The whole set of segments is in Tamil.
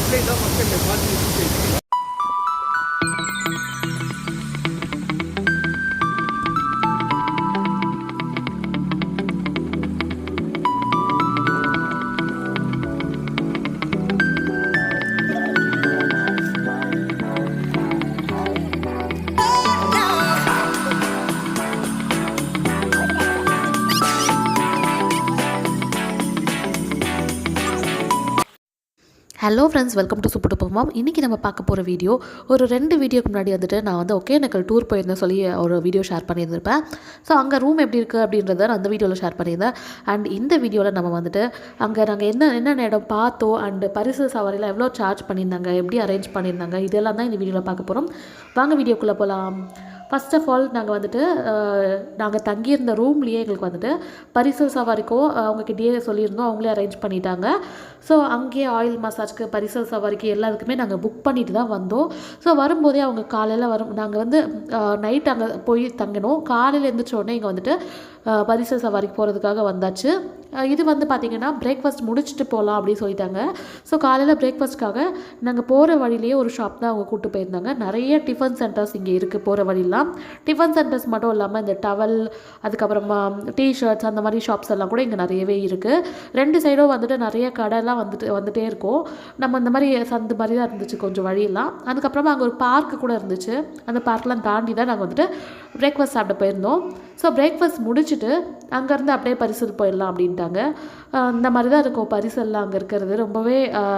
மக்கள் தான் மக்கள் பார்த்து. Hello friends, welcome to super duper mom. இன்றைக்கி நம்ம பார்க்க போகிற வீடியோ ஒரு 2 வீடியோக்கு முன்னாடி வந்துட்டு நான் வந்து ஒகேனக்கல் டூர் போயிருந்தேன் சொல்லி ஒரு வீடியோ ஷேர் பண்ணியிருந்திருப்பேன். ஸோ அங்கே ரூம் எப்படி இருக்குது அப்படின்றத நான் அந்த வீடியோவில் ஷேர் பண்ணியிருந்தேன். அண்ட் இந்த வீடியோவில் நம்ம வந்துட்டு அங்கே நாங்கள் என்னென்ன இடம் பார்த்தோம் அண்டு பரிசு சவாரியில் எவ்வளோ சார்ஜ் பண்ணியிருந்தாங்க, எப்படி அரேஞ்ச் பண்ணியிருந்தாங்க, இதெல்லாம் தான் இந்த வீடியோவில் பார்க்க போகிறோம். வாங்க வீடியோக்குள்ளே போகலாம். ஃபர்ஸ்ட் ஆஃப் ஆல் நாங்கள் தங்கியிருந்த ரூம்லேயே எங்களுக்கு வந்துட்டு பரிசல் சவாரிக்கோ அவங்கக்கிட்டேயே சொல்லியிருந்தோம், அவங்களே அரேஞ்ச் பண்ணிட்டாங்க. ஸோ அங்கேயே ஆயில் மசாஜ்க்கு பரிசல் சவாரிக்கு எல்லாத்துக்குமே நாங்கள் புக் பண்ணிட்டு தான் வந்தோம். ஸோ வரும்போதே அவங்க காலையில் நாங்கள் வந்து நைட் அங்கே போய் தங்கினோம். காலையில் எழுந்திரிச்ச உடனே இங்கே வந்துட்டு பரிசல் சவாரிக்கு போகிறதுக்காக வந்தாச்சு. இது வந்து பார்த்திங்கன்னா பிரேக்ஃபாஸ்ட் முடிச்சுட்டு போகலாம் அப்படின்னு சொல்லிட்டாங்க. ஸோ காலையில் பிரேக்ஃபாஸ்ட்காக நாங்கள் போகிற வழியிலேயே ஒரு ஷாப் தான் அவங்க கூப்பிட்டு போயிருந்தாங்க. நிறைய டிஃபன் சென்டர்ஸ் இங்கே இருக்குது போகிற வழியெல்லாம். டிஃபன் சென்டர்ஸ் மட்டும் இல்லாமல் இந்த டவல், அதுக்கப்புறமா டிஷர்ட்ஸ், அந்த மாதிரி ஷாப்ஸ் எல்லாம் கூட இங்கே நிறையவே இருக்குது. 2 சைடும் வந்துட்டு நிறைய கடைலாம் வந்துட்டே இருக்கும். நம்ம இந்த மாதிரி சந்து மாதிரி தான் இருந்துச்சு கொஞ்சம் வழியெல்லாம். அதுக்கப்புறமா அங்கே ஒரு பார்க்கு கூட இருந்துச்சு. அந்த பார்க்கெலாம் தாண்டி தான் நாங்கள் வந்துட்டு பிரேக்ஃபாஸ்ட் சாப்பிட போயிருந்தோம். ஸோ பிரேக்ஃபாஸ்ட் முடிச்சுட்டு அங்கேருந்து அப்படியே பரிசல் போயிடலாம் அப்படின்ட்டாங்க. இந்த மாதிரி தான் இருக்கும் பரிசல்லாம் அங்கே இருக்கிறது. ரொம்பவே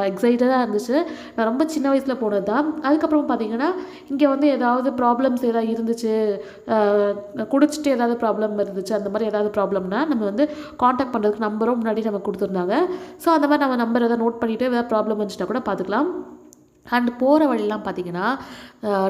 எக்ஸைட்டடாக இருந்துச்சு. நான் ரொம்ப சின்ன வயசில் போனது தான். அதுக்கப்புறம் பார்த்திங்கன்னா இங்கே வந்து ஏதாவது ப்ராப்ளம்ஸ் ஏதாவது இருந்துச்சு, குடிச்சிட்டு ஏதாவது ப்ராப்ளம் இருந்துச்சு, அந்த மாதிரி ஏதாவது ப்ராப்ளம்னா நம்ம வந்து காண்டாக்ட் பண்ணுறதுக்கு நம்பரும் முன்னாடி நம்ம கொடுத்துருந்தாங்க. ஸோ அந்த மாதிரி நம்ம நம்பர் எதாவது நோட் பண்ணிவிட்டு ஏதாவது ப்ராப்ளம் வந்துச்சுன்னா கூட பார்த்துக்கலாம். அண்ட் போகிற வழியெலாம் பார்த்திங்கன்னா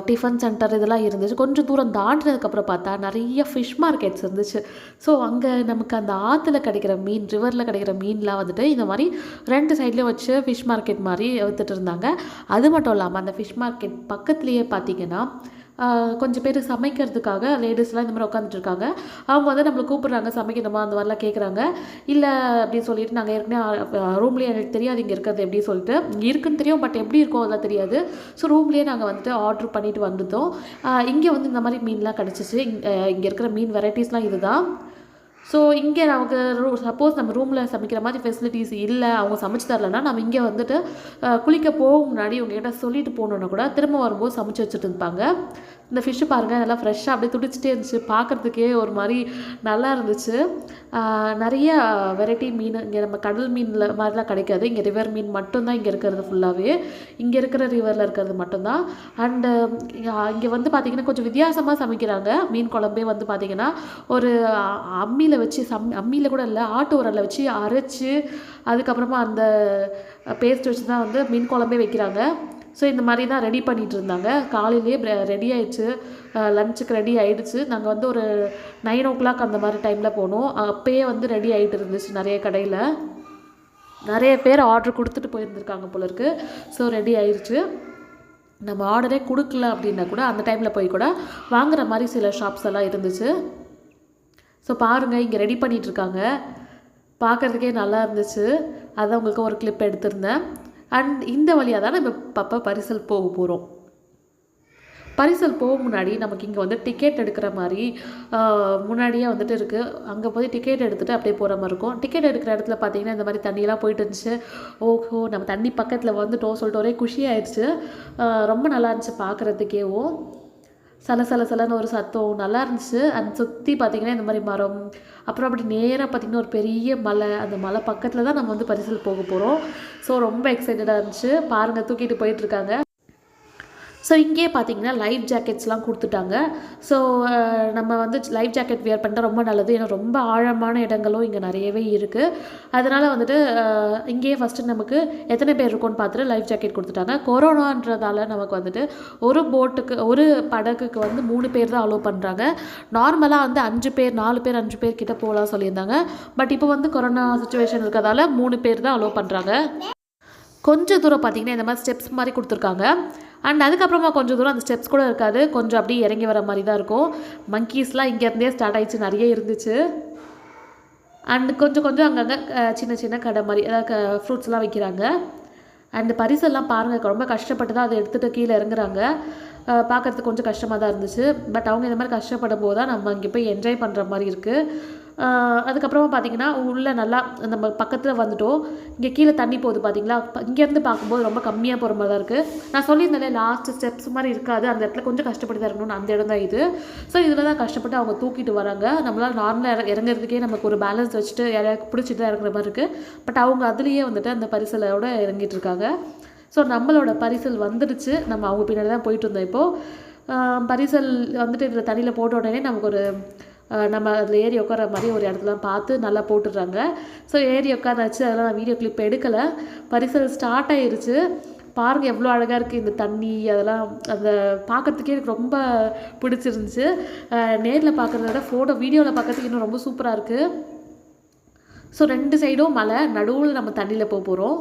டிஃபன் சென்டர் இதெல்லாம் இருந்துச்சு. கொஞ்சம் தூரம் தாண்டினதுக்கப்புறம் பார்த்தா நிறைய ஃபிஷ் மார்க்கெட்ஸ் இருந்துச்சு. ஸோ அங்கே நமக்கு அந்த ஆற்றுல கிடைக்கிற மீன், ரிவரில் கிடைக்கிற மீன்லாம் வந்துட்டு இந்த மாதிரி 2 சைட்லேயும் வச்சு ஃபிஷ் மார்க்கெட் மாதிரி விற்றுட்டு இருந்தாங்க. அது மட்டும் இல்லாமல் அந்த ஃபிஷ் மார்க்கெட் பக்கத்துலேயே பார்த்திங்கன்னா கொஞ்சம் பேர் சமைக்கிறதுக்காக லேடிஸ்லாம் இந்த மாதிரி உட்காந்துட்ருக்காங்க. அவங்க வந்து நம்மளை கூப்பிட்றாங்க, சமைக்கணுமா அந்த மாதிரிலாம் கேட்குறாங்க. இல்லை அப்படின்னு சொல்லிட்டு நாங்கள் ஏற்கனவே ரூம்லேயே எனக்கு தெரியாது இங்கே இருக்கிறது எப்படி சொல்லிட்டு, இங்கே இருக்குன்னு தெரியும் பட் எப்படி இருக்கும் அதெல்லாம் தெரியாது. ஸோ ரூம்லேயே நாங்கள் வந்துட்டு ஆர்டர் பண்ணிவிட்டு வந்துட்டோம். இங்கே வந்து இந்த மாதிரி மீன்லாம் கிடச்சிச்சு. இங்கே இருக்கிற மீன் வெரைட்டிஸ்லாம் இது தான். ஸோ இங்கே நமக்கு சப்போஸ் நம்ம ரூமில் சமைக்கிற மாதிரி ஃபெசிலிட்டிஸ் இல்லை, அவங்க சமைச்சு தரலன்னா நம்ம இங்கே வந்துட்டு குளிக்க போகும் முன்னாடி உங்ககிட்ட சொல்லிட்டு போகணுன்னா கூட திரும்ப வரும்போது சமைச்சு வச்சுட்டு இருப்பாங்க. இந்த ஃபிஷ்ஷு பாருங்கள், நல்லா ஃப்ரெஷ்ஷாக அப்படியே துடிச்சிட்டே இருந்துச்சு. பார்க்குறதுக்கே ஒரு மாதிரி நல்லா இருந்துச்சு. நிறைய வெரைட்டி மீன் இங்கே நம்ம கடல் மீனில் மாதிரிலாம் கிடைக்காது. இங்கே ரிவர் மீன் மட்டும்தான் இங்கே இருக்கிறது ஃபுல்லாகவே. இங்கே இருக்கிற ரிவரில் இருக்கிறது மட்டும்தான். அண்டு இங்கே வந்து பார்த்திங்கன்னா கொஞ்சம் வித்தியாசமாக சமைக்கிறாங்க. மீன் குழம்பே வந்து பார்த்திங்கன்னா ஒரு அம்மியில் வச்சு அம்மியில் கூட இல்லை, ஆட்டு உரலில் வச்சு அரைச்சி அதுக்கப்புறமா அந்த பேஸ்ட் வச்சு தான் வந்து மீன் குழம்பே வைக்கிறாங்க. ஸோ இந்த மாதிரி தான் ரெடி பண்ணிகிட்டு இருந்தாங்க. காலையிலேயே ரெடி ஆகிடுச்சு, லஞ்சுக்கு ரெடி ஆகிடுச்சு. நாங்கள் வந்து ஒரு 9 o'clock அந்த மாதிரி டைமில் போனோம். அப்போயே வந்து ரெடி ஆகிட்டு இருந்துச்சு. நிறைய கடையில் நிறைய பேர் ஆர்டர் கொடுத்துட்டு போயிருந்துருக்காங்க போல இருக்குது. ஸோ ரெடி ஆயிடுச்சு. நம்ம ஆர்டரே கொடுக்கல அப்படின்னா கூட அந்த டைமில் போய் கூட வாங்குகிற மாதிரி சில ஷாப்ஸ் எல்லாம் இருந்துச்சு. ஸோ பாருங்கள், இங்கே ரெடி பண்ணிகிட்ருக்காங்க. பார்க்குறதுக்கே நல்லா இருந்துச்சு. அதான் உங்களுக்கு ஒரு கிளிப் எடுத்திருந்தேன். அண்ட் இந்த வழியாக தான் நம்ம இப்போ பரிசல் போக போகிறோம். பரிசல் போக முன்னாடி நமக்கு இங்கே வந்து டிக்கெட் எடுக்கிற மாதிரி முன்னாடியே வந்துட்டு இருக்குது. அங்கே போய் டிக்கெட் எடுத்துகிட்டு அப்படியே போகிற மாதிரி இருக்கும். டிக்கெட் எடுக்கிற இடத்துல பார்த்திங்கன்னா இந்த மாதிரி தண்ணியெல்லாம் போயிட்டு இருந்துச்சு. ஓஹோ, நம்ம தண்ணி பக்கத்தில் வந்துட்டோம் சொல்லிட்டு ஒரே குஷியாகிடுச்சு. ரொம்ப நல்லா இருந்துச்சு பார்க்குறதுக்கேவும். சலன்னு ஒரு சத்தம் நல்லா இருந்துச்சு. அந்த சுற்றி பார்த்திங்கன்னா இந்த மாதிரி மரம், அப்புறம் அப்படி நேராக பார்த்திங்கன்னா ஒரு பெரிய மலை, அந்த மலை பக்கத்தில் தான் நம்ம வந்து பரிசல் போக போகிறோம். ஸோ ரொம்ப எக்ஸைட்டடாக இருந்துச்சு. பாருங்கள், தூக்கிட்டு போயிட்டுருக்காங்க. ஸோ இங்கேயே பார்த்தீங்கன்னா லைஃப் ஜாக்கெட்ஸ்லாம் கொடுத்துட்டாங்க. ஸோ நம்ம வந்து லைஃப் ஜாக்கெட் வியர் பண்ணிட்டால் ரொம்ப நல்லது. ஏன்னா ரொம்ப ஆழமான இடங்களும் இங்கே நிறையவே இருக்குது. அதனால் வந்துட்டு இங்கேயே ஃபஸ்ட்டு நமக்கு எத்தனை பேர் இருக்கும்னு பார்த்துட்டு லைஃப் ஜாக்கெட் கொடுத்துட்டாங்க. கொரோனான்றதால நமக்கு வந்துட்டு ஒரு படகுக்கு வந்து 3 பேர் தான் அலோவ் பண்ணுறாங்க. நார்மலாக வந்து 5 பேர் 4 பேர் 5 பேர் கிட்ட போகலாம் சொல்லியிருந்தாங்க. பட் இப்போ வந்து கொரோனா சுச்சுவேஷன் இருக்கிறதால 3 பேர் தான் அலோவ் பண்ணுறாங்க. கொஞ்சம் தூரம் பார்த்திங்கன்னா இந்த மாதிரி ஸ்டெப்ஸ் மாதிரி கொடுத்துருக்காங்க. அண்ட் அதுக்கப்புறமா கொஞ்சம் தூரம் அந்த ஸ்டெப்ஸ் கூட இருக்காது, கொஞ்சம் அப்படியே இறங்கி வர மாதிரி தான் இருக்கும். மங்கீஸ்லாம் இங்கேருந்தே ஸ்டார்ட் ஆகிடுச்சு, நிறைய இருந்துச்சு. அண்ட் கொஞ்சம் அங்கங்கே சின்ன கடை மாதிரி, அதாவது ஃப்ரூட்ஸ்லாம் விற்கிறாங்க. அண்ட் பரிசெல்லாம் பாருங்கள் ரொம்ப கஷ்டப்பட்டு தான் அதை எடுத்துகிட்டு கீழே இறங்குறாங்க. பார்க்குறதுக்கு கொஞ்சம் கஷ்டமாக தான் இருந்துச்சு. பட் அவங்க இந்த மாதிரி கஷ்டப்படும் போது தான் நம்ம இங்கே போய் என்ஜாய் பண்ணுற மாதிரி இருக்குது. அதுக்கப்புறமா பார்த்திங்கன்னா உள்ளே நல்லா நம்ம பக்கத்தில் வந்துட்டோம். இங்கே கீழே தண்ணி போகுது பார்த்திங்களா, இங்கேருந்து பார்க்கும்போது ரொம்ப கம்மியாக போகிற மாதிரி தான் இருக்குது. நான் சொல்லியிருந்தேன் லாஸ்ட்டு ஸ்டெப்ஸ் மாதிரி இருக்காது, அந்த இடத்துல கொஞ்சம் கஷ்டப்பட்டு தான் இருக்கணும்னு, அந்த இடம் தான் இது. ஸோ இதில் தான் கஷ்டப்பட்டு அவங்க தூக்கிட்டு வராங்க. நம்மளால் நார்மலாக இறங்குறதுக்கே நமக்கு ஒரு பேலன்ஸ் வச்சுட்டு யாரையாவது பிடிச்சிட்டு தான் இறங்குற மாதிரி இருக்குது. பட் அவங்க அதுலேயே வந்துட்டு அந்த பரிசலோட இறங்கிட்டு இருக்காங்க. ஸோ நம்மளோட பரிசல் வந்துடுச்சு. நம்ம அவங்க பின்னாடி தான் போயிட்டு இருந்தோம். இப்போது பரிசல் வந்துட்டு இதில் தண்ணியில் போட்ட உடனே நமக்கு ஒரு நம்ம அதில் ஏறி உட்கார மாதிரி ஒரு இடத்துலாம் பார்த்து நல்லா போட்டுடுறாங்க. ஸோ ஏறி உட்காந்தாச்சு. அதெல்லாம் நான் வீடியோ கிளிப் எடுக்கலை. பரிசல் ஸ்டார்ட் ஆகிருச்சு. பாருங்கள் எவ்வளோ அழகாக இருக்குது இந்த தண்ணி. அதெல்லாம் அந்த பார்க்குறதுக்கே எனக்கு ரொம்ப பிடிச்சிருந்துச்சு. நேரில் பார்க்குறத விட வீடியோவில் பார்க்குறதுக்கு இன்னும் ரொம்ப சூப்பராக இருக்குது. ஸோ 2 சைடும் மலை, நடுவில் நம்ம தண்ணியில் போகிறோம்.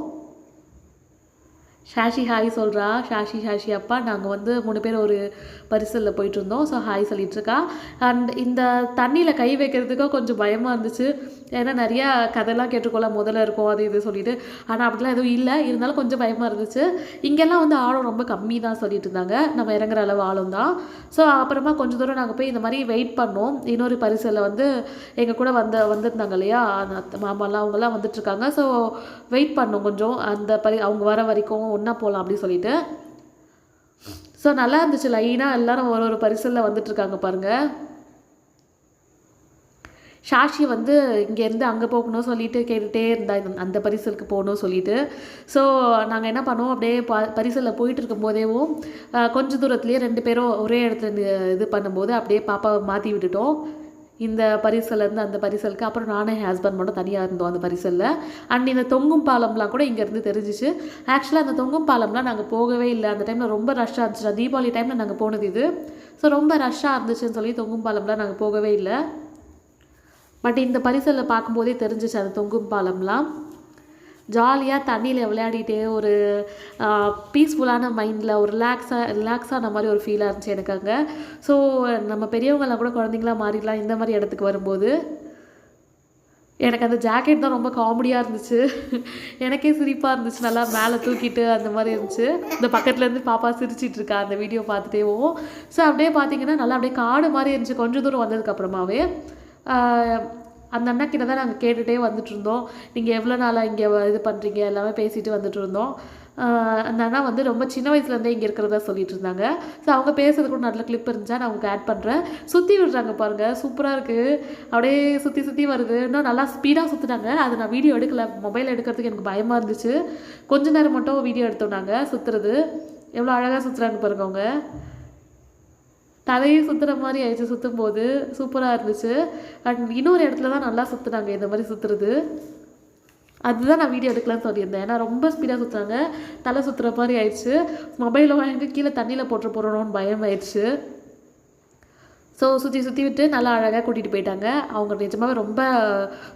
ஷாஷி ஹாய் சொல்கிறா. ஷாஷி அப்பா நாங்கள் வந்து 3 பேர் ஒரு பரிசலில் போயிட்டுருந்தோம். ஸோ ஹாய் சொல்லிகிட்ருக்கா. அண்ட் இந்த தண்ணியில் கை வைக்கிறதுக்கும் கொஞ்சம் பயமாக இருந்துச்சு. ஏன்னா நிறையா கதைலாம் கேட்டுக்கொள்ள முதல்ல இருக்கும் அது இது சொல்லிட்டு. ஆனால் அப்படிலாம் எதுவும் இல்லை. இருந்தாலும் கொஞ்சம் பயமாக இருந்துச்சு. இங்கெல்லாம் வந்து ஆழம் ரொம்ப கம்மி தான் சொல்லிட்டு இருந்தாங்க. நம்ம இறங்குற அளவு ஆழம் தான். ஸோ அப்புறமா கொஞ்சம் தூரம் நாங்கள் போய் இந்த மாதிரி வெயிட் பண்ணோம். இன்னொரு பரிசலில் வந்து எங்கள் கூட வந்திருந்தாங்க இல்லையா, மாமாலாம் அவங்கெல்லாம் வந்துட்டுருக்காங்க. ஸோ வெயிட் பண்ணோம் கொஞ்சம். அந்த அவங்க வர வரைக்கும் ஒன்றா போகலாம் அப்படின்னு சொல்லிட்டு. ஸோ நல்லா இருந்துச்சு. லைனாக எல்லோரும் ஒரு பரிசலில் வந்துட்டுருக்காங்க பாருங்கள். ஷாஷி வந்து இங்கேருந்து அங்கே போகணும் சொல்லிட்டு கேட்டுகிட்டே இருந்தா, அந்த பரிசலுக்கு போகணும் சொல்லிட்டு. ஸோ நாங்கள் என்ன பண்ணோம், அப்படியே பரிசலில் போயிட்டு இருக்கும்போதேவும் கொஞ்சம் தூரத்துலேயே 2 பேரும் ஒரே இடத்துல இது பண்ணும்போது அப்படியே பாப்பாவை மாற்றி விட்டுட்டோம். இந்த பரிசல்லேருந்து அந்த பரிசலுக்கு. அப்புறம் நானே என் ஹஸ்பண்ட் மட்டும் தனியாக இருந்தோம் அந்த பரிசலில். அண்ட் இந்த தொங்கும் பாலம்லாம் கூட இங்கேருந்து தெரிஞ்சிச்சு. ஆக்சுவலாக அந்த தொங்கும் பாலம்லாம் நாங்கள் போகவே இல்லை. அந்த டைமில் ரொம்ப ரஷ்ஷாக இருந்துச்சு. தீபாவளி டைமில் நாங்கள் போனது இது. ஸோ ரொம்ப ரஷ்ஷாக இருந்துச்சுன்னு சொல்லி தொங்கும் பாலம்லாம் நாங்கள் போகவே இல்லை. பட் இந்த பரிசலில் பார்க்கும்போதே தெரிஞ்சிச்சு அந்த தொங்கும் பாலம்லாம். ஜாலியாக தண்ணியில் விளையாடிட்டே ஒரு பீஸ்ஃபுல்லான மைண்டில் ஒரு ரிலாக்ஸான மாதிரி ஒரு ஃபீலாக இருந்துச்சு எனக்கு அங்கே. ஸோ நம்ம பெரியவங்களாம் கூட குழந்தைங்களாம் மாறிடலாம் இந்த மாதிரி இடத்துக்கு வரும்போது. எனக்கு அந்த ஜாக்கெட் தான் ரொம்ப காமெடியாக இருந்துச்சு. எனக்கே சிரிப்பாக இருந்துச்சு. நல்லா மேலே தூக்கிட்டு அந்த மாதிரி இருந்துச்சு. இந்த பக்கத்துலேருந்து பாப்பா சிரிச்சிட்டு இருக்கா அந்த வீடியோ பார்த்துட்டேவும். ஸோ அப்படியே பார்த்தீங்கன்னா நல்லா அப்படியே காடு மாதிரி இருந்துச்சு. கொஞ்சம் தூரம் வந்ததுக்கப்புறமாவே அந்த அண்ணா கிட்ட தான் நாங்கள் கேட்டுகிட்டே வந்துட்டுருந்தோம். நீங்கள் எவ்வளோ நாளாக இங்கே இது பண்ணுறீங்க எல்லாமே பேசிட்டு வந்துட்டு இருந்தோம். அந்த அண்ணா வந்து ரொம்ப சின்ன வயசுலேருந்தே இங்கே இருக்கிறதா சொல்லிட்டு இருந்தாங்க. ஸோ அவங்க பேசுறது கூட நல்ல கிளிப் இருந்துச்சா நான் உங்களுக்கு ஆட் பண்ணுறேன். சுற்றி விடுறாங்க பாருங்கள், சூப்பராக இருக்குது. அப்படியே சுற்றி வருது. இன்னும் நல்லா ஸ்பீடாக சுற்றுனாங்க. அது நான் வீடியோ எடுக்கலை. மொபைல் எடுக்கிறதுக்கு எனக்கு பயமாக இருந்துச்சு. கொஞ்ச நேரம் மட்டும் வீடியோ எடுத்தோம் நாங்கள் சுற்றுறது. எவ்வளோ அழகாக சுற்றுறாங்க பாருங்க. அவங்க தலையே சுற்றுற மாதிரி ஆயிடுச்சு சுற்றும் போது. சூப்பராக இருந்துச்சு. அண்ட் இன்னொரு இடத்துல தான் நல்லா சுற்றுனாங்க இந்த மாதிரி சுற்றுறது. அதுதான் நான் வீடியோ எடுக்கலான்னு சொல்லியிருந்தேன். ஏன்னா ரொம்ப ஸ்பீடாக சுற்றுறாங்க. தலை சுற்றுற மாதிரி ஆயிடுச்சு. மொபைலில் வாங்கி கீழே தண்ணியில் போட்டு போகிறோன்னு பயம் ஆயிடுச்சு. ஸோ சுற்றி விட்டு நல்லா அழகாக கூட்டிகிட்டு போயிட்டாங்க. அவங்க நிஜமாகவே ரொம்ப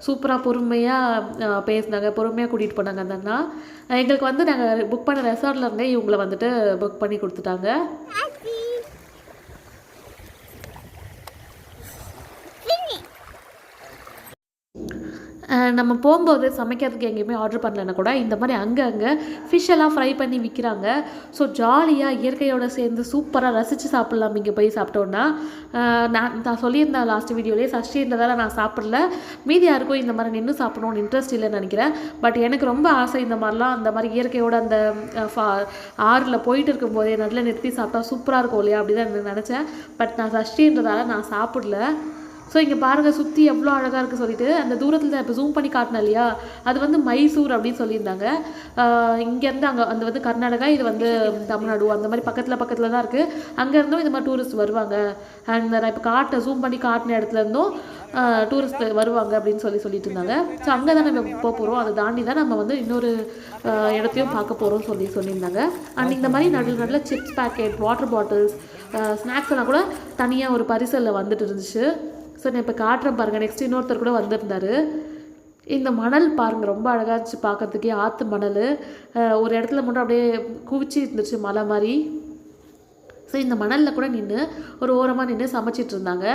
சூப்பராக பொறுமையாக பேசினாங்க. பொறுமையாக கூட்டிகிட்டு போனாங்க அந்த அண்ணா. எங்களுக்கு வந்து நாங்கள் புக் பண்ண ரெசார்ட்லேருந்தே இவங்களை வந்துட்டு புக் பண்ணி கொடுத்துட்டாங்க. நம்ம போகும்போது சமைக்கிறதுக்கு எங்கேயுமே ஆர்டர் பண்ணலன்னா கூட இந்த மாதிரி அங்கே ஃபிஷ்ஷெல்லாம் ஃப்ரை பண்ணி விற்கிறாங்க. ஸோ ஜாலியாக இயற்கையோடு சேர்ந்து சூப்பராக ரசித்து சாப்பிட்லாம். இங்கே போய் சாப்பிட்டோன்னா நான் சொல்லியிருந்தேன் லாஸ்ட் வீடியோலேயே, சஷ்டின்றதால நான் சாப்பிடல. மீதி யாருக்கும் இந்த மாதிரி நின்று சாப்பிடணும்னு இன்ட்ரெஸ்ட் இல்லைன்னு நினைக்கிறேன். பட் எனக்கு ரொம்ப ஆசை இந்த மாதிரிலாம், அந்த மாதிரி இயற்கையோட அந்த ஆறில் போயிட்டு இருக்கும்போதே நல்லா நிறுத்தி சாப்பிட்டா சூப்பராக இருக்கும் இல்லையா, அப்படி தான் நினச்சேன். பட் நான் சஷ்டின்றதால நான் சாப்பிடல. ஸோ இங்கே பாருங்கள் சுற்றி எவ்வளோ அழகாக இருக்குது சொல்லிட்டு. அந்த தூரத்தில் இப்போ ஜூம் பண்ணி காட்டினேன் இல்லையா, அது வந்து மைசூர் அப்படின்னு சொல்லியிருந்தாங்க. இங்கேருந்து அங்கே அந்த வந்து கர்நாடகா, இது வந்து தமிழ்நாடு, அந்த மாதிரி பக்கத்தில் தான் இருக்குது. அங்கேருந்தும் இந்த மாதிரி டூரிஸ்ட் வருவாங்க. அண்ட் நான் இப்போ ஜூம் பண்ணி காட்டின இடத்துலேருந்தும் டூரிஸ்ட் வருவாங்க அப்படின்னு சொல்லிட்டு இருந்தாங்க. ஸோ அங்கே தான் நம்ம போக போகிறோம். அதை தாண்டி தான் நம்ம வந்து இன்னொரு இடத்தையும் பார்க்க போகிறோம் சொல்லியிருந்தாங்க. அண்ட் இந்த மாதிரி நடுவில் chips packet, water bottles, snacks எல்லாம் கூட தனியாக ஒரு பரிசலில் வந்துட்டு இருந்துச்சு. ஸோ நான் இப்போ காட்டுறேன் பாருங்கள். நெக்ஸ்ட் இன்னொருத்தர் கூட வந்திருந்தார். இந்த மணல் பாருங்கள் ரொம்ப அழகாக இருந்துச்சு பார்க்குறதுக்கே. ஆற்று மணல் ஒரு இடத்துல மட்டும் அப்படியே குவிச்சு இருந்துச்சு மலை மாதிரி. ஸோ இந்த மணலில் கூட நின்று ஒரு ஓரமாக நின்று சமைச்சிட்டு இருந்தாங்க.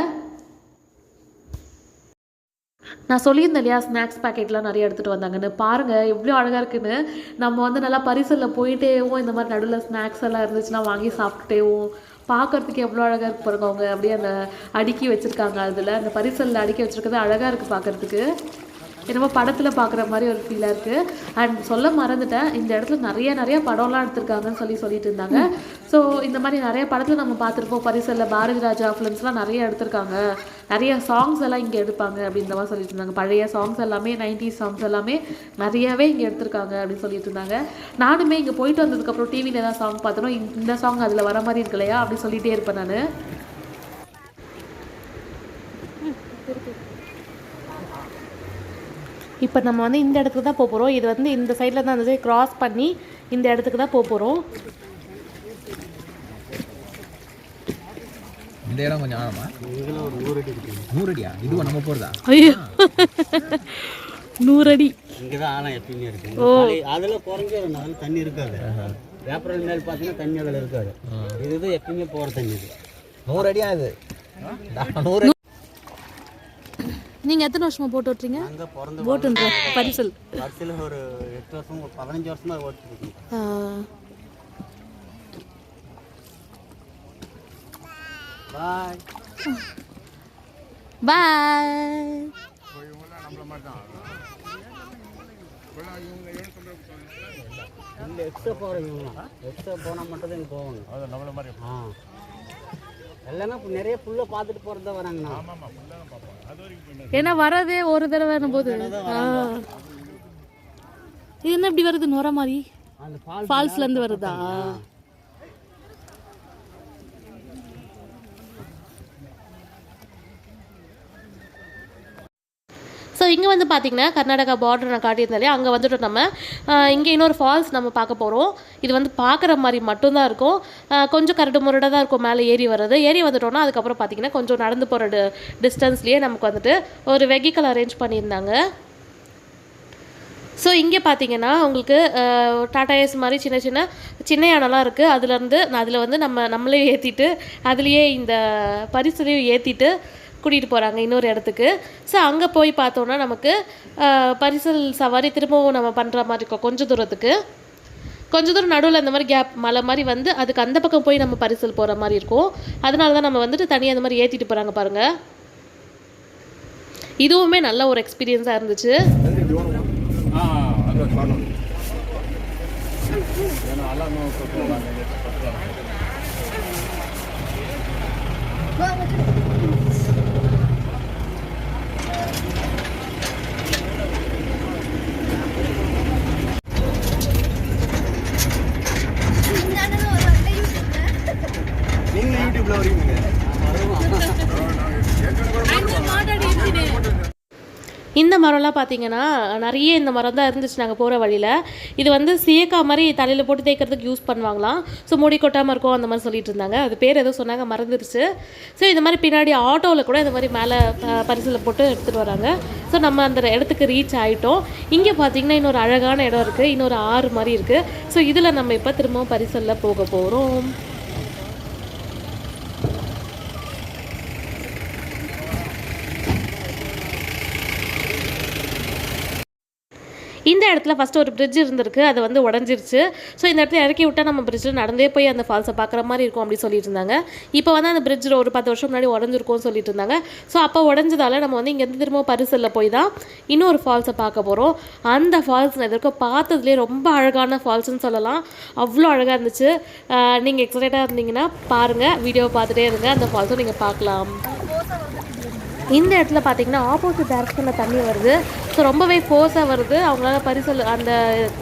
நான் சொல்லியிருந்தேன் இல்லையா ஸ்நாக்ஸ் பேக்கெட்லாம் நிறைய எடுத்துகிட்டு வந்தாங்கன்னு. பாருங்கள் எவ்வளோ அழகாக இருக்குன்னு. நம்ம வந்து நல்லா பரிசலில் போயிட்டேவும் இந்த மாதிரி நடுவில் ஸ்நாக்ஸ் எல்லாம் இருந்துச்சுன்னா வாங்கி சாப்பிட்டுட்டேவும் பார்க்குறதுக்கு எவ்வளோ அழகாக இருக்கு பாருங்க. அவங்க அப்படியே அந்த அடுக்கி வச்சுருக்காங்க, அதில் அந்த பரிசலில் அடுக்கி வச்சுருக்கிறது அழகாக இருக்குது பார்க்குறதுக்கு. என்னமோ படத்தில் பார்க்குற மாதிரி ஒரு ஃபீலாக இருக்குது. அண்ட் சொல்ல மறந்துட்டேன், இந்த இடத்துல நிறைய படம்லாம் எடுத்திருக்காங்கன்னு சொல்லிட்டு இருந்தாங்க. ஸோ இந்த மாதிரி நிறைய படத்தில் நம்ம பார்த்துருப்போம், பரிசலில் பாரதி ராஜா ஃபிலிம்ஸ்லாம் நிறைய எடுத்திருக்காங்க, நிறைய சாங்ஸ் எல்லாம் இங்கே எடுப்பாங்க அப்படின்ற மாதிரி சொல்லிட்டு இருந்தாங்க. பழைய சாங்ஸ் எல்லாமே 90s சாங்ஸ் எல்லாமே நிறையாவே இங்கே எடுத்திருக்காங்க அப்படின்னு சொல்லிட்டு இருந்தாங்க. நானுமே இங்கே போயிட்டு வந்ததுக்கப்புறம் டிவியில் ஏதாவது சாங் பார்த்தோன்னா இந்த சாங் அதில் வர மாதிரி இருக்கு இல்லையா அப்படி சொல்லிகிட்டே இருப்பேன் நான். இப்போ நம்ம வந்து இந்த இடத்துக்கு தான் போக போகிறோம். இது வந்து இந்த சைடில் தான் அந்த கிராஸ் பண்ணி இந்த இடத்துக்கு தான் போக போகிறோம். இந்த இடம் கொஞ்சம் ஆழமா? இதில் ஒரு 100 அடி இருக்கு. 100 அடியா? இதுவா நம்ம போகிறதா? ஐயோ 100 அடி இங்கே தான் ஆழம் எப்பயுமே இருக்குது. அதில் குறைஞ்ச ஒரு நாள் தண்ணி இருக்காது. ஏப்ரல் மேல் பார்த்தீங்கன்னா தண்ணி அதில் இருக்காது. இது எப்பயுமே போகிற தண்ணி. இது 100 அடியா? இது 100 அடி. நீங்கள் எத்தனை வருஷமாக போட்டு ஓட்டுறீங்க? அங்கே பிறந்த போட்டுன்ற பரிசல் ஒரு 8 வருஷம் 15 வருஷமாக ஓட்டிருக்கீங்க. பாய் பாய். இந்த எக்ஸ்ட்ரா போகிறவங்க எக்ஸ்ட்ரா போனால் மட்டும் தான் இங்கே போவாங்க. அது நம்மள மாதிரி. எல்லாமே நிறைய ஃபுல்லாக பார்த்துட்டு போகிறது தான் வராங்கண்ணா. ஏன்னா வரதே ஒரு தடவை போது இது என்ன இப்படி வருது நுர மாதிரி? ஃபால்ஸ்லேருந்து வருதா? ஸோ இங்கே வந்து பார்த்திங்கன்னா கர்நாடகா பார்டர் நான் காட்டியிருந்தாலே அங்கே வந்துட்டு நம்ம இங்கே இன்னொரு ஃபால்ஸ் நம்ம பார்க்க போகிறோம். இது வந்து பார்க்குற மாதிரி மட்டும்தான் இருக்கும், கொஞ்சம் கரடு முரடாக தான் இருக்கும் மேலே ஏறி வந்துட்டோம்னா அதுக்கப்புறம் பார்த்திங்கன்னா கொஞ்சம் நடந்து போகிற டிஸ்டன்ஸ்லேயே நமக்கு வந்துட்டு ஒரு வெஹிக்கல் அரேஞ்ச் பண்ணியிருந்தாங்க. ஸோ இங்கே பார்த்தீங்கன்னா உங்களுக்கு டாடா ஏஸ் மாதிரி சின்ன யானைலாம் இருக்குது. அதில் வந்து நம்மளே ஏற்றிட்டு அதுலேயே இந்த பரிசுலையும் ஏற்றிட்டு கூட்டிகிட்டு போகிறாங்க இன்னொரு இடத்துக்கு. ஸோ அங்கே போய் பார்த்தோன்னா நமக்கு பரிசல் சவாரி திரும்பவும் நம்ம பண்ணுற மாதிரி இருக்கும். கொஞ்சம் தூரம் நடுவில் அந்த மாதிரி கேப் மலை மாதிரி வந்து அதுக்கு அந்த பக்கம் போய் நம்ம பரிசல் போகிற மாதிரி இருக்கும். அதனால தான் நம்ம வந்துட்டு தனியாக அந்த மாதிரி ஏற்றிட்டு போகிறாங்க பாருங்கள். இதுவுமே நல்ல ஒரு எக்ஸ்பீரியன்ஸாக இருந்துச்சு. நீங்க யூடியூப்ல வரீங்க? இந்த மரம்லாம் பார்த்தீங்கன்னா நிறைய இந்த மரம் தான் இருந்துச்சு நாங்கள் போகிற வழியில். இது வந்து சீயக்கா மாதிரி தலையில் போட்டு தேய்க்கிறதுக்கு யூஸ் பண்ணுவாங்களாம். ஸோ முடி கொட்டாமல் இருக்கும் அந்த மாதிரி சொல்லிட்டு இருந்தாங்க. அது பேர் ஏதோ சொன்னாங்க, மறந்துருச்சு. ஸோ இந்த மாதிரி பின்னாடி ஆட்டோவில் கூட இந்த மாதிரி மேலே பரிசில் போட்டு எடுத்துகிட்டு வராங்க. ஸோ நம்ம அந்த இடத்துக்கு ரீச் ஆகிட்டோம். இங்கே பார்த்தீங்கன்னா இன்னொரு அழகான இடம் இருக்குது, இன்னொரு ஆறு மாதிரி இருக்குது. ஸோ இதில் நம்ம இப்போ திரும்பவும் பரிசலில் போக போகிறோம். இந்த இடத்துல ஃபஸ்ட்டு ஒரு பிரிட்ஜ் இருந்திருக்கு, அது வந்து உடஞ்சிருச்சு. ஸோ இந்த இடத்துல இறக்கி விட்டால் நம்ம பிரிட்ஜில் நடந்தே போய் அந்த ஃபால்ஸை பார்க்குற மாதிரி இருக்கும் அப்படின்னு சொல்லிட்டு இருந்தாங்க. இப்போ வந்து அந்த பிரிட்ஜில் ஒரு 10 வருஷம் முன்னாடி உடஞ்சிருக்கும்னு சொல்லிட்டு இருந்தாங்க. ஸோ அப்போ உடஞ்சதால நம்ம வந்து இங்கேருந்து திரும்ப பரிசலில் போய் தான் இன்னொரு ஃபால்ஸை பார்க்க போகிறோம். அந்த ஃபால்ஸ் நான் இதற்கு பார்த்ததுலேயே ரொம்ப அழகான ஃபால்ஸ்ன்னு சொல்லலாம். அவ்வளோ அழகாக இருந்துச்சு. நீங்கள் எக்ஸைட்டாக இருந்தீங்கன்னா பாருங்கள், வீடியோவை பார்த்துட்டே இருங்க, அந்த ஃபால்ஸும் நீங்கள் பார்க்கலாம். இந்த இடத்துல பார்த்தீங்கன்னா ஆப்போசிட் டைரக்ஷனில் தண்ணி வருது. ஸோ ரொம்பவே ஃபோர்ஸாக வருது. அவங்களால பரிசல் அந்த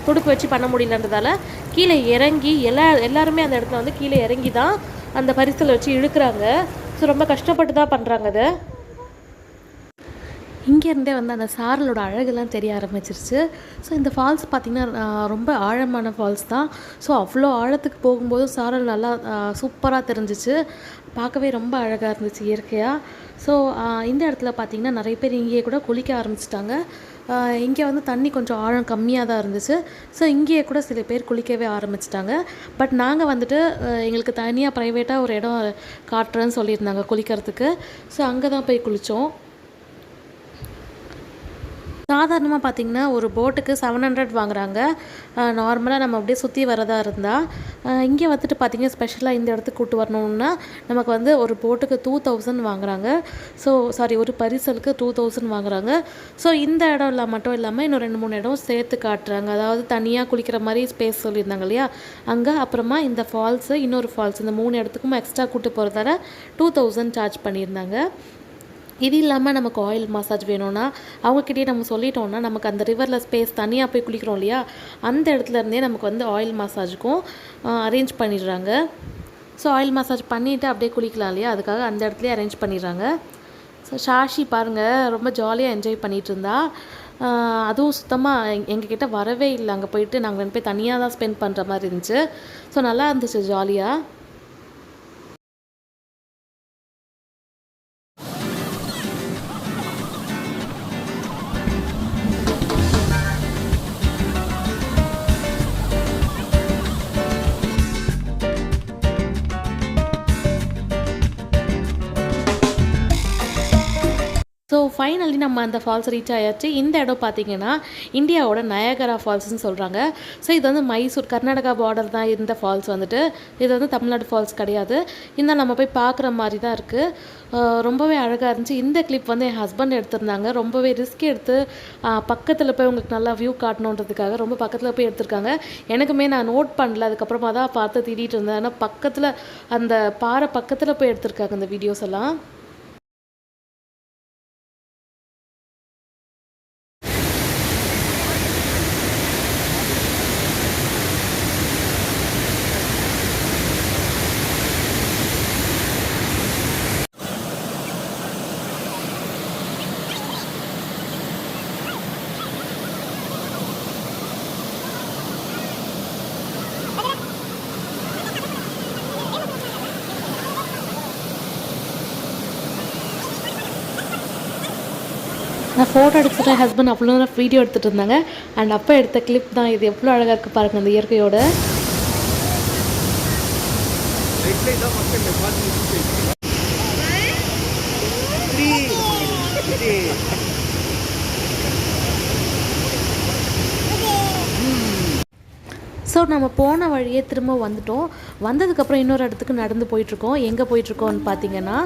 துடுப்பு வச்சு பண்ண முடியலன்றதால கீழே இறங்கி எல்லாருமே அந்த இடத்துல வந்து கீழே இறங்கி தான் அந்த பரிசலை வச்சு இழுக்கிறாங்க. ஸோ ரொம்ப கஷ்டப்பட்டு தான் பண்ணுறாங்க அதை. இங்கேருந்தே வந்து அந்த சாரலோட அழகெல்லாம் தெரிய ஆரம்பிச்சிருச்சு. ஸோ இந்த ஃபால்ஸ் பார்த்திங்கன்னா ரொம்ப ஆழமான ஃபால்ஸ் தான். ஸோ அவ்வளோ ஆழத்துக்கு போகும்போது சாரல் நல்லா சூப்பராக தெரிஞ்சிச்சு. பார்க்கவே ரொம்ப அழகாக இருந்துச்சு இயற்கையாக. ஸோ இந்த இடத்துல பார்த்திங்கன்னா நிறைய பேர் இங்கேயே கூட குளிக்க ஆரம்பிச்சிட்டாங்க. இங்கே வந்து தண்ணி கொஞ்சம் ஆழம் கம்மியாக தான் இருந்துச்சு. ஸோ இங்கேயே கூட சில பேர் குளிக்கவே ஆரம்பிச்சிட்டாங்க. பட் நாங்கள் வந்துட்டு எங்களுக்கு தனியாக ப்ரைவேட்டாக ஒரு இடம் காட்டுறேன்னு சொல்லியிருந்தாங்க குளிக்கிறதுக்கு. ஸோ அங்கே தான் போய் குளித்தோம். சாதாரணமாக பார்த்திங்கன்னா ஒரு போட்டுக்கு 700 வாங்குறாங்க. நார்மலாக நம்ம அப்படியே சுற்றி வரதா இருந்தால். இங்கே வந்துட்டு பார்த்திங்கன்னா ஸ்பெஷலாக இந்த இடத்துக்கு கூட்டு வரணுன்னா நமக்கு வந்து ஒரு போட்டுக்கு 2000 வாங்குறாங்க. ஸோ சாரி, ஒரு பரிசலுக்கு 2000 வாங்குறாங்க. ஸோ இந்த இடம் மட்டும் இல்லாமல் இன்னும் 2-3 இடம் சேர்த்து காட்டுறாங்க. அதாவது தனியாக குளிக்கிற மாதிரி ஸ்பேஸ் சொல்லியிருந்தாங்க இல்லையா, அங்கே அப்புறமா இந்த ஃபால்ஸு, இன்னொரு ஃபால்ஸ், இந்த 3 இடத்துக்கும் எக்ஸ்ட்ரா கூட்டு போகிறதால 2000 சார்ஜ் பண்ணியிருந்தாங்க. இது இல்லாமல் நமக்கு ஆயில் மசாஜ் வேணும்னா அவங்கக்கிட்டே நம்ம சொல்லிட்டோம்னா நமக்கு அந்த ரிவரில் ஸ்பேஸ் தனியாக போய் குளிக்கிறோம் இல்லையா, அந்த இடத்துல இருந்தே நமக்கு வந்து ஆயில் மசாஜுக்கும் அரேஞ்ச் பண்ணிடுறாங்க. ஸோ ஆயில் மசாஜ் பண்ணிவிட்டு அப்படியே குளிக்கலாம் இல்லையா, அதுக்காக அந்த இடத்துலையே அரேஞ்ச் பண்ணிடுறாங்க. ஸோ ஷாஷி பாருங்கள் ரொம்ப ஜாலியாக என்ஜாய் பண்ணிகிட்டு இருந்தா. அதுவும் சுத்தமாக எங்ககிட்ட வரவே இல்லை. அங்கே போயிட்டு நாங்கள் 2 பேர் தனியாக தான் ஸ்பெண்ட் பண்ணுற மாதிரி இருந்துச்சு. ஸோ நல்லா இருந்துச்சு ஜாலியாக. ஸோ ஃபைனலி நம்ம அந்த ஃபால்ஸ் ரீச் ஆயாச்சு. இந்த இடம் பார்த்திங்கன்னா இந்தியாவோட நயகரா ஃபால்ஸ்னு சொல்கிறாங்க. ஸோ இது வந்து மைசூர் கர்நாடகா பார்டர் தான் இந்த ஃபால்ஸ் வந்துட்டு. இது வந்து தமிழ்நாடு ஃபால்ஸ் கிடையாது. இந்த நம்ம போய் பார்க்குற மாதிரி தான் இருக்குது. ரொம்பவே அழகாக இருந்துச்சு. இந்த கிளிப் வந்து என் ஹஸ்பண்ட் எடுத்திருந்தாங்க. ரொம்பவே ரிஸ்க் எடுத்து பக்கத்தில் போய் உங்களுக்கு நல்லா வியூ காட்டணுன்றதுக்காக ரொம்ப பக்கத்தில் போய் எடுத்திருக்காங்க. எனக்குமே நான் நோட் பண்ணல, அதுக்கப்புறமா தான் பார்த்து திடீட்டு இருந்தேன். ஆனால் பக்கத்தில் அந்த பாறை பக்கத்தில் போய் எடுத்திருக்காங்க இந்த வீடியோஸ் எல்லாம். நான் ஃபோட்டோ எடுத்துகிட்டு ஹஸ்பண்ட் அவ்வளோ நேரம் வீடியோ எடுத்துகிட்டு இருந்தாங்க. அண்ட் அப்போ எடுத்த கிளிப் தான் இது. எவ்வளோ அழகாக இருக்குது பாருங்கள் அந்த இயற்கையோட. ஸோ நம்ம போன வழியே திரும்ப வந்துட்டோம். வந்ததுக்கப்புறம் இன்னொரு இடத்துக்கு நடந்து போயிட்டுருக்கோம். எங்கே போயிட்டுருக்கோம்னு பார்த்தீங்கன்னா,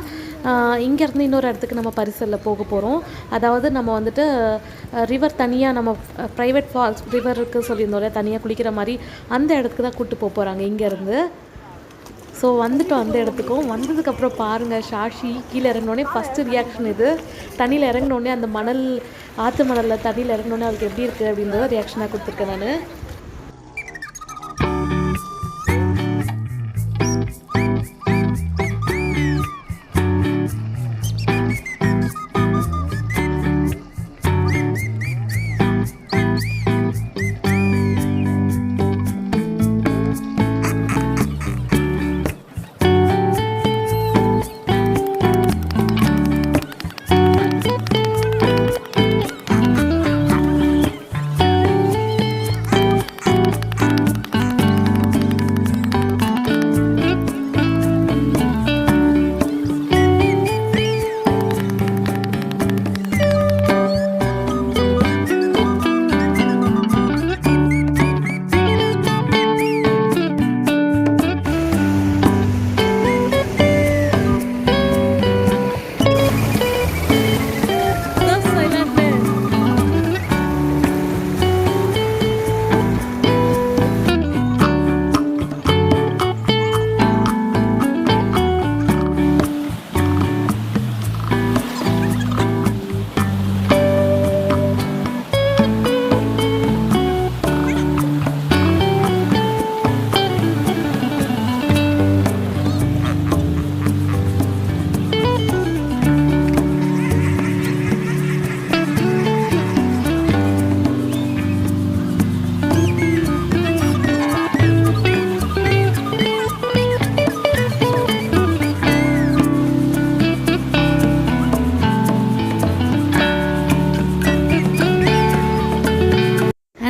இங்கேருந்து இன்னொரு இடத்துக்கு நம்ம பரிசலில் போக போகிறோம். அதாவது நம்ம வந்துட்டு ரிவர் தனியாக நம்ம ப்ரைவேட் ஃபால்ஸ் ரிவருக்கு சொல்லியிருந்தோம் தனியாக குளிக்கிற மாதிரி, அந்த இடத்துக்கு தான் கூப்பிட்டு போக போகிறாங்க இங்கேருந்து. ஸோ வந்துட்டோம் அந்த இடத்துக்கும். வந்ததுக்கப்புறம் பாருங்கள், ஷாஷி கீழே இறங்கினோடனே ஃபஸ்ட்டு ரியாக்ஷன் இது. தண்ணியில் இறங்கினோடனே அந்த மணல், ஆற்று மணலில் தண்ணியில் இறங்கினோடனே அவருக்கு எப்படி இருக்குது அப்படின்றத ரியாக்ஷனாக கொடுத்துருக்கேன் நான்.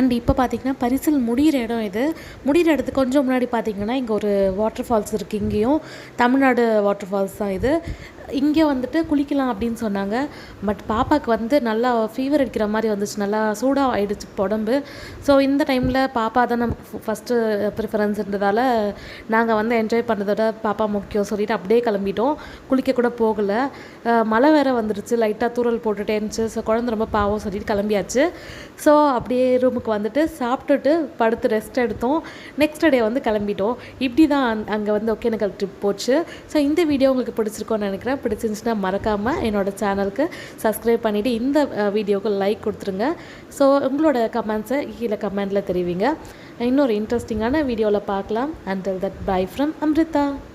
அண்ட் இப்போ பார்த்திங்கன்னா பரிசல் முடிகிற இடம் இது. முடிகிற இடத்துக்கு கொஞ்சம் முன்னாடி பார்த்திங்கன்னா இங்கே ஒரு வாட்டர் ஃபால்ஸ் இருக்குது. இங்கேயும் தமிழ்நாடு வாட்டர் ஃபால்ஸ் தான் இது. இங்கே வந்துட்டு குளிக்கலாம் அப்படின்னு சொன்னாங்க. பட் பாப்பாவுக்கு வந்து நல்லா ஃபீவர் அடிக்கிற மாதிரி வந்துச்சு, நல்லா சூடாக ஆகிடுச்சு உடம்பு. ஸோ இந்த டைமில் பாப்பா தான் நமக்கு ஃபஸ்ட்டு ப்ரிஃபரன்ஸ்ன்றதால நாங்கள் வந்து என்ஜாய் பண்ணுறதோட பாப்பா முக்கியம் சொல்லிவிட்டு அப்படியே கிளம்பிட்டோம். குளிக்க கூட போகலை. மழை வேறு வந்துருச்சு, லைட்டாக தூரல் போட்டுட்டே இருந்துச்சு. ஸோ குழந்தை ரொம்ப பாவம் சொல்லிட்டு கிளம்பியாச்சு. ஸோ அப்படியே ரூமுக்கு வந்துட்டு சாப்பிட்டுட்டு படுத்து ரெஸ்ட் எடுத்தோம். நெக்ஸ்ட் டே வந்து கிளம்பிட்டோம். இப்படி தான் அங்கே வந்து ஒகேனக்கல் ட்ரிப் போச்சு. ஸோ இந்த வீடியோ உங்களுக்கு பிடிச்சிருக்கோன்னு நினைக்கிறேன். பிடிச்சிருந்துச்சுன்னா மறக்காமல் என்னோடய சேனலுக்கு சப்ஸ்கிரைப் பண்ணிவிட்டு இந்த வீடியோவுக்கு லைக் கொடுத்துருங்க. ஸோ உங்களோட கமெண்ட்ஸை கீழே கமெண்டில் தெரிவிங்க. இன்னொரு இன்ட்ரெஸ்டிங்கான வீடியோவில் பார்க்கலாம். Until that, bye from Amrita.